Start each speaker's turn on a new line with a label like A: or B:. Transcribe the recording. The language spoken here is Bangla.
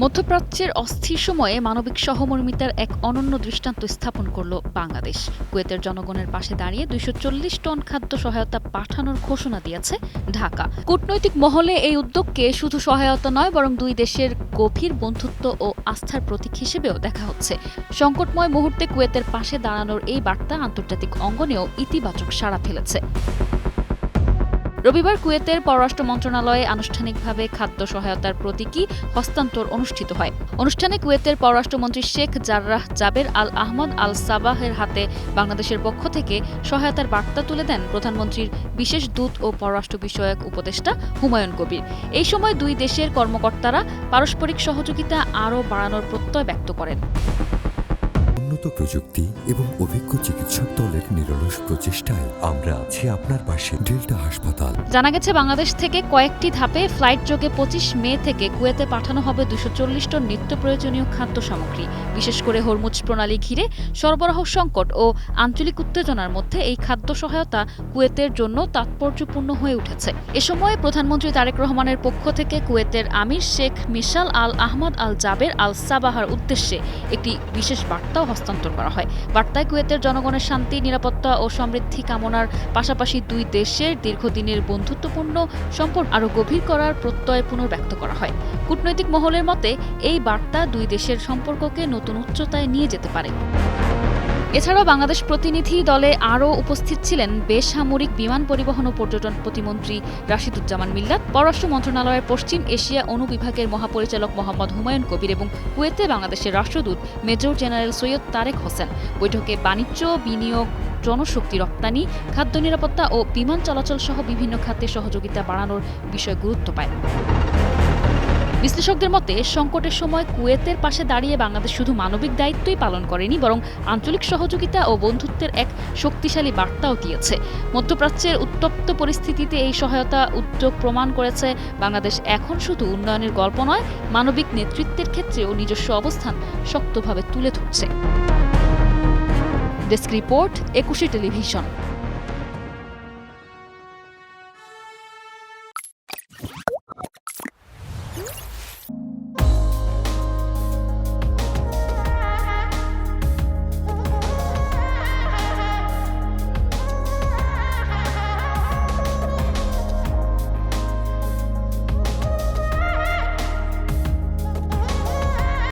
A: মধ্যপ্রাচ্যের অস্থির সময়ে মানবিক সহমর্মিতার এক অনন্য দৃষ্টান্ত স্থাপন করল বাংলাদেশ। কুয়েতের জনগণের পাশে দাঁড়িয়ে ২৪০ টন খাদ্য সহায়তা পাঠানোর ঘোষণা দিয়েছে ঢাকা। কূটনৈতিক মহলে এই উদ্যোগকে শুধু সহায়তা নয়, বরং দুই দেশের গভীর বন্ধুত্ব ও আস্থার প্রতীক হিসেবেও দেখা হচ্ছে। সংকটময় মুহূর্তে কুয়েতের পাশে দাঁড়ানোর এই বার্তা আন্তর্জাতিক অঙ্গনেও ইতিবাচক সাড়া ফেলেছে। রবিবার কুয়েতের পররাষ্ট্র মন্ত্রণালয়ে আনুষ্ঠানিকভাবে খাদ্য সহায়তার প্রতীকী হস্তান্তর অনুষ্ঠিত হয়। অনুষ্ঠানে কুয়েতের পররাষ্ট্রমন্ত্রী শেখ জাররাহ জাবের আল আহমদ আল সাবাহের হাতে বাংলাদেশের পক্ষ থেকে সহায়তার বার্তা তুলে দেন প্রধানমন্ত্রীর বিশেষ দূত ও পররাষ্ট্র বিষয়ক উপদেষ্টা হুমায়ুন কবির। এই সময় দুই দেশের কর্মকর্তারা পারস্পরিক সহযোগিতা আরও বাড়ানোর প্রত্যয় ব্যক্ত করেন।
B: উন্নত প্রযুক্তি এবং অভিজ্ঞ চিকিৎসক দলের নিরলস প্রচেষ্টায় আমরা আছি আপনার পাশে। ডেল্টা হাসপাতাল।
A: জানা গেছে, বাংলাদেশ থেকে কয়েকটি ধাপে ফ্লাইট যোগে ২৫ মে থেকে কুয়েতে পাঠানো হবে ২৪০ টন নিত্য প্রয়োজনীয় খাদ্য সামগ্রী। বিশেষ করে হরমুজ প্রণালী ঘিরে সরবরাহ সংকট ও আঞ্চলিক উত্তেজনার মধ্যে এই খাদ্য সহায়তা কুয়েতের জন্য তাৎপর্যপূর্ণ হয়ে উঠেছে। এ সময় প্রধানমন্ত্রী তারেক রহমানের পক্ষ থেকে কুয়েতের আমির শেখ মিশাল আল আহমদ আল জাবের আল সাবাহার উদ্দেশ্যে একটি বিশেষ বার্তাও হস্তান্তর করা হয়। বার্তায় কুয়েতের জনগণের শান্তি, নিরাপত্তা ও সমৃদ্ধি কামনার পাশাপাশি দুই দেশের দীর্ঘদিনের বন্ধুত্বপূর্ণ সম্পর্ক আরও গভীর করার প্রত্যয় পুনর্ব্যক্ত করা হয়। কূটনৈতিক মহলের মতে এই বার্তা দুই দেশের সম্পর্ককে নতুন উচ্চতায় নিয়ে যেতে পারে। এছাড়াও বাংলাদেশ প্রতিনিধি দলে আরও উপস্থিত ছিলেন বেসামরিক বিমান পরিবহন ও পর্যটন প্রতিমন্ত্রী রাশিদুজ্জামান মিল্লাত, পররাষ্ট্র মন্ত্রণালয়ের পশ্চিম এশিয়া অনুবিভাগের মহাপরিচালক মোহাম্মদ হুমায়ুন কবির এবং কুয়েতে বাংলাদেশের রাষ্ট্রদূত মেজর জেনারেল সৈয়দ তারেক হোসেন। বৈঠকে বাণিজ্য, বিনিয়োগ, জনশক্তি রপ্তানি, খাদ্য নিরাপত্তা ও বিমান চলাচল সহ বিভিন্ন খাতে সহযোগিতা বাড়ানোর বিষয়ে গুরুত্ব পায়। বিশ্লেষকদের মতে, সংকটের সময় কুয়েতের পাশে দাঁড়িয়ে বাংলাদেশ শুধু মানবিক দায়িত্বই পালন করেনি, বরং আঞ্চলিক সহযোগিতা ও বন্ধুত্বের এক শক্তিশালী বার্তাও দিয়েছে। মধ্যপ্রাচ্যের উত্তপ্ত পরিস্থিতিতে এই সহায়তা উদ্যোগ প্রমাণ করেছে বাংলাদেশ এখন শুধু উন্নয়নের গল্প নয়, মানবিক নেতৃত্বের ক্ষেত্রেও নিজস্ব অবস্থান শক্তভাবে তুলে ধরছে। Desk report, ২১ television.